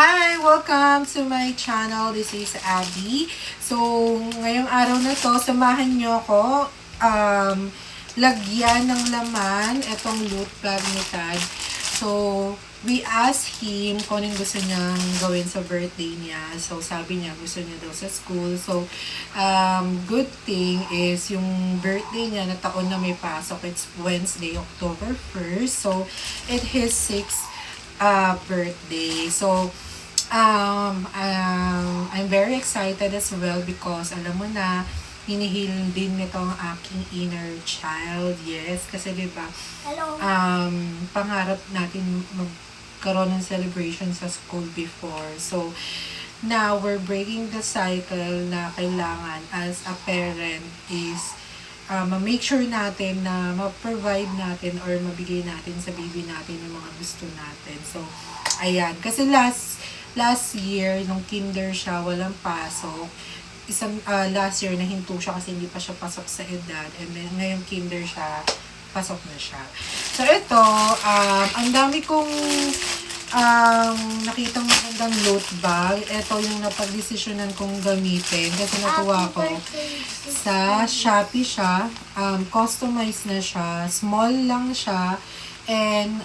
Hi! Welcome to my channel. This is Abby. So, ngayong araw na to, samahan nyo ako lagyan ng laman itong loot bag ni Tad. So, we asked him kung anong gusto niyang gawin sa birthday niya. So, sabi niya gusto niya daw sa school. So, good thing is yung birthday niya na taon na may pasok. It's Wednesday, October 1st. So, it's his 6th birthday. So, I'm very excited as well because alam mo na, hinihil din nito ang aking inner child. Yes, kasi diba, pangarap natin magkaroon ng celebration sa school before. So, now we're breaking the cycle na kailangan as a parent is ma-make sure natin na ma-provide natin or mabigay natin sa baby natin yung mga gusto natin. So, ayan. Kasi last year, nung kinder siya, walang pasok. Last year, nahinto siya kasi hindi pa siya pasok sa edad. And then, ngayong kinder siya, pasok na siya. So, ito, ang dami kong nakitang magandang load bag. Ito yung napag-desisyonan kong gamitin kasi natuwa ko. Sa Shopee siya. Customized na siya. Small lang siya. And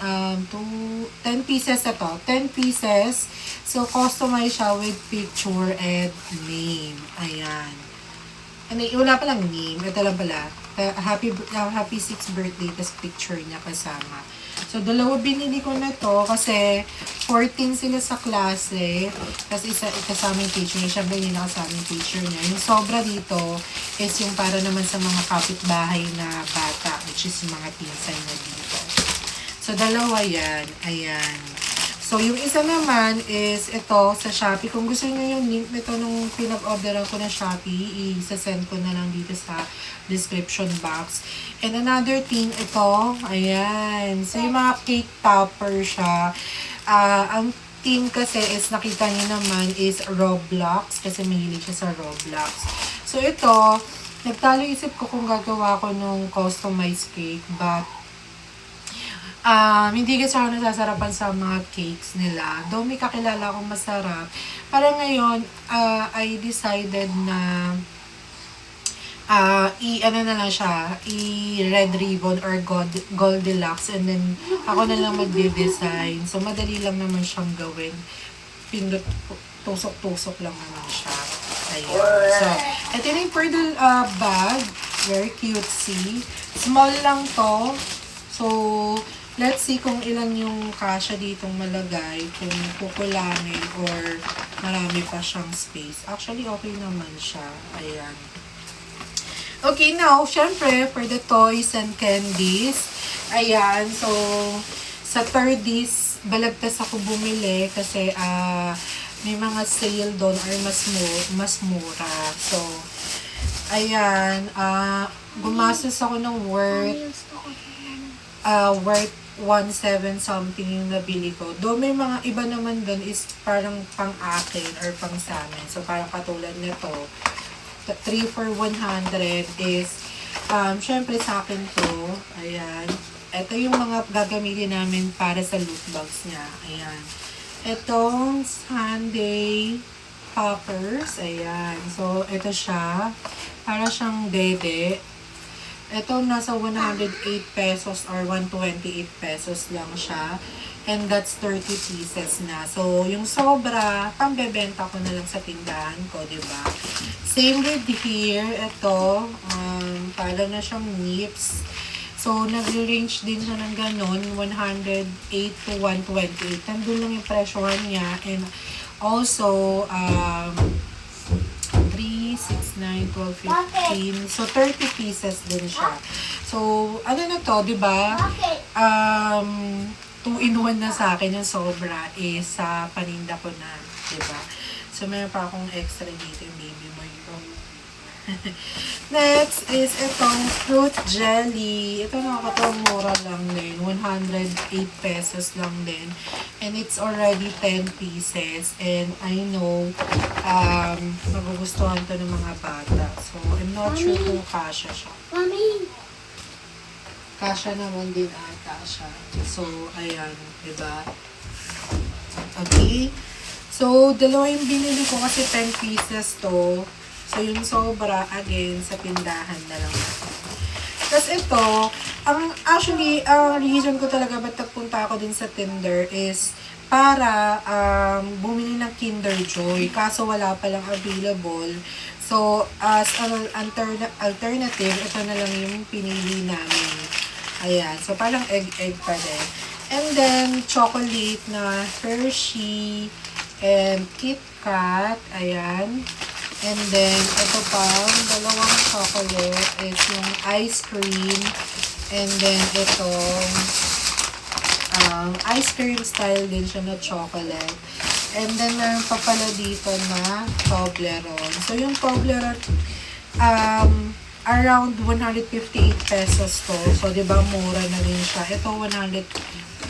10 pieces ito. 10 pieces. So, customized siya with picture and name. Ayan. And wala palang name. Ito lang pala. Happy 6th birthday. Tas picture niya kasama. So, dalawa binili ko na to kasi 14 sila sa klase. Kasi isa kasama yung teacher niya. Siyempre, hindi nakasama yung teacher niya. Yung sobra dito is yung para naman sa mga kapitbahay na bata, which is yung mga pinsan na dito. So, dalawa yan. Ayan. So, yung isa naman is ito sa Shopee. Kung gusto niyo yung link nito nung pinag-orderan ko na Shopee, i-send ko na lang dito sa description box. And another thing, ito, ayan. So, yung mga cake topper siya. Ang theme kasi is, nakita niyo naman, is Roblox. Kasi mahilig siya sa Roblox. So, ito, nagtalo isip ko kung gagawa ko nung customized cake. But, hindi kasi ako nasasarapan sa mga cakes nila. Though may kakilala akong masarap. Para ngayon, I decided na ano na lang siya, red ribbon or gold deluxe, and then ako na lang magde-design. So, madali lang naman siyang gawin. Pindot, tusok-tusok lang naman siya. Ayan. So, ito na yung pearl bag. Very cutesy. Small lang to. So, let's see kung ilan yung kasya ditong malagay, kung kukulangin or marami pa siyang space. Actually, okay naman siya. Ayan. Okay, now, syempre, for the toys and candies, ayan, so, sa 30s, balagtas ako bumili kasi may mga sale doon or mas mura. So, ayan, gumastos ako ng worth 1.7 something yung nabili ko. Doon may mga iba naman doon is parang pang-akin or pang-samin. So, parang katulad nito. 3 for 100 is, syempre sa akin to. Ayan. Ito yung mga gagamitin namin para sa loot bags niya. Ayan. Itong Sunday poppers. Ayan. So, ito siya. Para siyang dede. Ito, nasa 108 pesos or 128 pesos lang siya. And that's 30 pieces na. So, yung sobra, pambebenta ko na lang sa tindahan ko, diba? Same with here. Ito, para na siyang nips. So, nag-range din siya ng ganun, 108 to 128. Nandun lang yung presyohan niya. And also, 6, 9, 12, 15. So, 30 pieces din siya. So, ano na to, di ba? 2-in-1 na sa akin yung sobra is sa paninda ko na, di ba? So, mayroon pa akong extra dito yung baby mo yun. Next is itong fruit jelly. Ito nakakatulong, mura lang din. 108 pesos lang din. And it's already 10 pieces. And I know, magugustuhan to ng mga bata. So, I'm not sure kung kasha siya. Mami! Kasha naman din ata siya. So, ayan, diba? Okay. So, dalawa yung binili ko kasi 10 pieces to. So, yung sobra, again, sa tindahan na lang ako. Tapos ito, ang reason ko talaga ba't nagpunta ako din sa Tinder is para bumili ng Kinder Joy. Kaso wala palang available. So, as an alternative, ito na lang yung pinili namin. Ayan. So, parang egg pa din. And then, chocolate na Hershey and Kit Kat. Ayan. And then, ito pang dalawang chocolate is yung ice cream. And then, itong ice cream style din siya na chocolate. And then, meron pa pala dito na Toblerone. So, yung Toblerone, around 158 pesos to. So, di ba, mura na rin siya. Ito, 128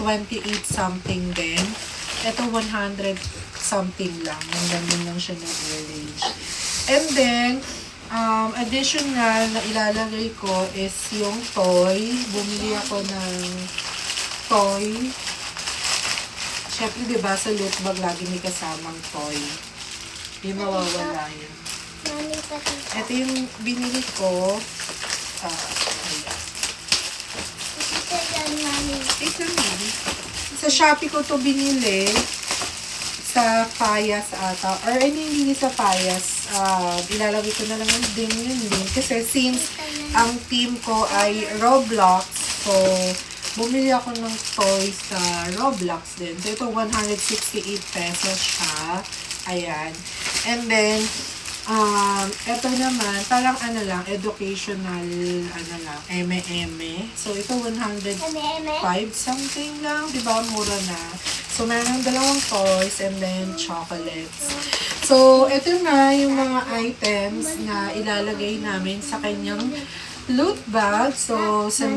something din. Ito, 100 something lang. Nandun lang siya nag-range. And then, additional na ilalagay ko is yung toy. Bumili ako ng toy. Siyempre, diba, sa loot bag lagi may kasamang toy. Hindi mawawala yun. Ito yung binili ko. Ayan. Sa Shopee ko to binili. Sa Payas ata. Or hindi sa Payas. Ilalagay ko na lang din yun din. Kasi since ang team ko ay Roblox, so bumili ako ng toys sa Roblox din. So, ito 168 pesos siya. Ayan. And then, ito naman, parang educational, eme-eme. So, ito 105 something lang. Diba? Mura na. So, meron dalawang toys and then chocolates. So, ito na yung mga items na ilalagay namin sa kanyang loot bag. So, sa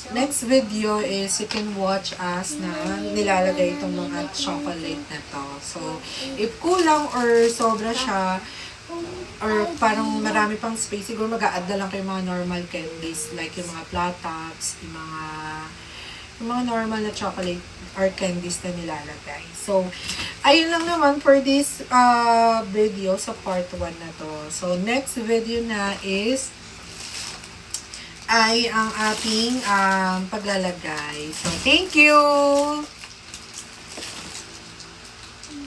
next video is you can watch us na nilalagay itong mga chocolate na to. So, if kulang or sobra siya, or parang marami pang space, siguro mag-a-add na lang kayo mga normal candies, like yung mga platops, yung mga normal na chocolate or candies na nilalagay. So, ayun lang naman for this video sa part 1 na to. So, next video na is ay ang ating paglalagay. So, thank you!